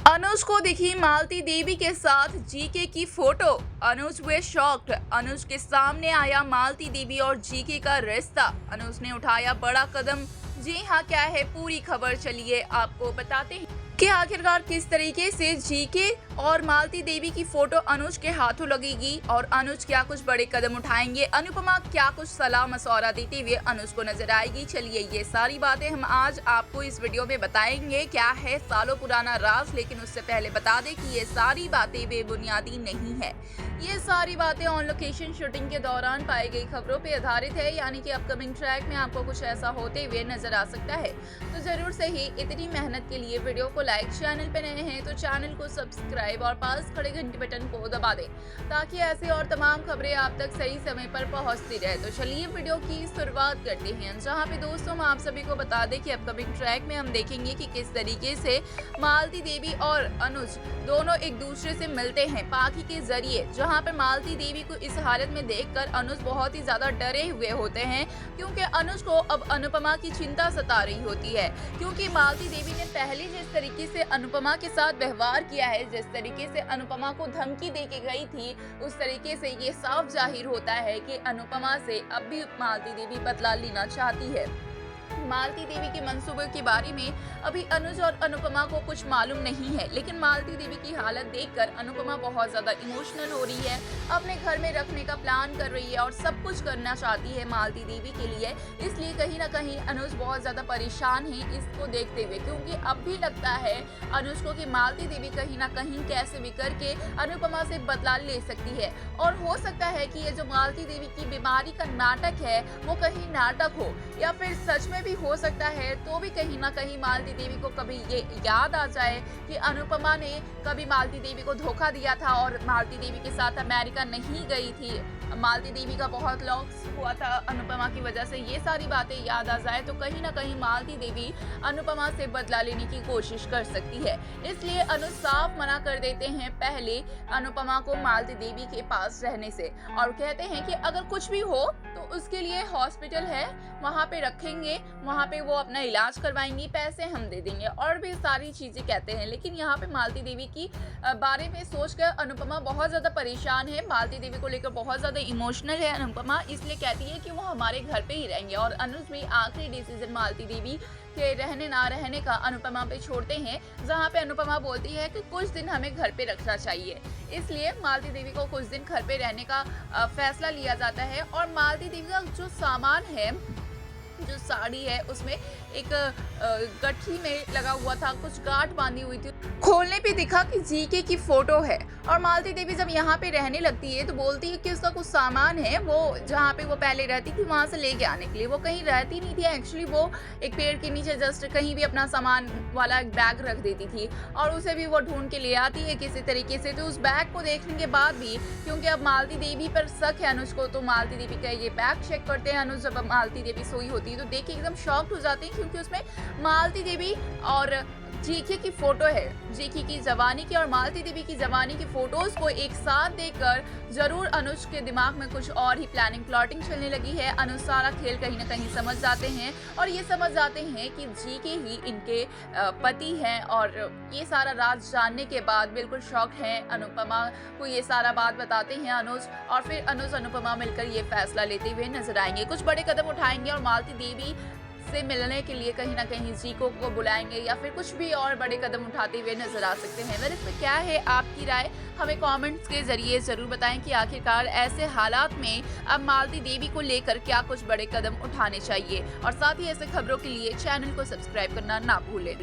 अनुज को दिखी मालती देवी के साथ जीके की फोटो। अनुज हुए शॉक्ड। अनुज के सामने आया मालती देवी और जीके का रिश्ता। अनुज ने उठाया बड़ा कदम। जी हाँ, क्या है पूरी खबर, चलिए आपको बताते हैं कि आखिरकार किस तरीके से जीके और मालती देवी की फोटो अनुज के हाथों लगेगी और अनुज क्या कुछ बड़े कदम उठाएंगे, अनुपमा क्या कुछ सलाह मशवरा देते हुए अनुज को नजर आएगी। चलिए ये सारी बातें हम आज आपको इस वीडियो में बताएंगे। क्या है सालों पुराना राज, लेकिन उससे पहले बता दें कि ये सारी बातें बेबुनियादी नहीं है। ये सारी बातें ऑन लोकेशन शूटिंग के दौरान पाई गई खबरों पर आधारित है, यानी कि अपकमिंग ट्रैक में आपको कुछ ऐसा होते हुए नजर आ सकता है। तो जरूर से ही इतनी मेहनत के लिए वीडियो को लाइक, चैनल पे नए हैं तो चैनल को सब्सक्राइब और पास खड़े घंटी बटन को दबा दें ताकि ऐसी और तमाम खबरें आप तक सही समय पर पहुंचती रहे। तो चलिए वीडियो की शुरुआत करते हैं, जहां पे दोस्तों हम आप सभी को बता दें कि अपकमिंग ट्रैक में हम देखेंगे कि किस तरीके से मालती देवी और अनुज दोनों एक दूसरे से मिलते हैं पाखी के जरिए। जहाँ पर मालती देवी को इस हालत में देखकर अनुज बहुत ही ज्यादा डरे हुए होते हैं, क्योंकि अनुज को अब अनुपमा की चिंता सता रही होती है। क्योंकि मालती देवी ने पहले जिस तरीके से अनुपमा के साथ व्यवहार किया है, जिस तरीके से अनुपमा को धमकी दे के गई थी, उस तरीके से ये साफ जाहिर होता है कि अनुपमा से अब भी मालती देवी बदला लेना चाहती है। मालती देवी के मंसूबे के बारे में अभी अनुज और अनुपमा को कुछ मालूम नहीं है, लेकिन मालती देवी की हालत देखकर अनुपमा बहुत ज्यादा इमोशनल हो रही है, अपने घर में रखने का प्लान कर रही है और सब कुछ करना चाहती है मालती देवी के लिए। इसलिए कहीं ना कहीं अनुज बहुत ज्यादा परेशान है इसको देखते हुए, क्योंकि अब भी लगता है अनुज को कि मालती देवी कहीं ना कहीं कैसे भी करके अनुपमा से बदला ले सकती है। और हो सकता है कि ये जो मालती देवी की बीमारी का नाटक है वो कहीं नाटक हो, या फिर सच में भी हो सकता है। तो भी कहीं ना कहीं मालती देवी को कभी ये याद आ जाए कि अनुपमा ने कभी मालती देवी को धोखा दिया था और मालती देवी के साथ अमेरिका नहीं गई थी, मालती देवी का बहुत लॉस हुआ था अनुपमा की वजह से। ये सारी बातें याद आ जाए तो कहीं ना कहीं मालती देवी अनुपमा से बदला लेने की कोशिश कर सकती है। इसलिए अनुज साफ मना कर देते हैं पहले अनुपमा को मालती देवी के पास रहने से, और कहते हैं कि अगर कुछ भी हो तो उसके लिए हॉस्पिटल है, वहाँ पे रखेंगे, वहाँ पे वो अपना इलाज करवाएंगी, पैसे हम दे देंगे और भी सारी चीजें कहते हैं। लेकिन यहाँ पे मालती देवी की बारे में सोचकर अनुपमा बहुत ज्यादा परेशान है, मालती देवी को लेकर बहुत ज्यादा इमोशनल है अनुपमा, इसलिए कहती है कि वो हमारे घर पे ही रहेंगे। और अनुज भी आखिरी डिसीजन मालती देवी के रहने ना रहने का अनुपमा पे छोड़ते हैं, जहाँ पे अनुपमा बोलती है कि कुछ दिन हमें घर पे रखना चाहिए। इसलिए मालती देवी को कुछ दिन घर पे रहने का फैसला लिया जाता है। और मालती देवी का जो सामान है, जो साड़ी है, उसमें एक गठरी में लगा हुआ था, कुछ गांठ बांधी हुई थी। खोलने पे दिखा कि जीके की फोटो है। और मालती देवी जब यहाँ पे रहने लगती है तो बोलती है कि उसका कुछ सामान है, वो जहाँ पे वो पहले रहती थी वहां से लेके आने के लिए। वो कहीं रहती नहीं थी एक्चुअली, वो एक पेड़ के नीचे जस्ट कहीं भी अपना सामान वाला एक बैग रख देती थी और उसे भी वो ढूंढ के ले आती है किसी तरीके से। तो उस बैग को देखने के बाद भी, क्योंकि अब मालती देवी पर शक है अनुज को, तो मालती देवी का ये बैग चेक करते हैं अनुज। जब मालती देवी सोई होती है तो देख के एकदम शॉक्ड हो जाते हैं, क्योंकि उसमें मालती देवी और जीके की फोटो है, जीके की जवानी की और मालती देवी की जवानी की फोटोज को एक साथ देखकर जरूर अनुज के दिमाग में कुछ और ही प्लानिंग प्लॉटिंग चलने लगी है। अनुज सारा खेल कहीं ना कहीं समझ जाते हैं और ये समझ जाते हैं कि जीके ही इनके पति हैं। और ये सारा राज जानने के बाद बिल्कुल शॉक है, अनुपमा को ये सारा बात बताते हैं अनुज, और फिर अनुज अनुपमा मिलकर ये फैसला लेते हुए नजर आएंगे, कुछ बड़े कदम उठाएंगे और मालती देवी से मिलने के लिए कहीं ना कहीं जीको को बुलाएंगे, या फिर कुछ भी और बड़े कदम उठाते हुए नजर आ सकते हैं। अगर इसमें क्या है आपकी राय, हमें कमेंट्स के जरिए जरूर बताएं कि आखिरकार ऐसे हालात में अब मालती देवी को लेकर क्या कुछ बड़े कदम उठाने चाहिए। और साथ ही ऐसे खबरों के लिए चैनल को सब्सक्राइब करना ना भूलें।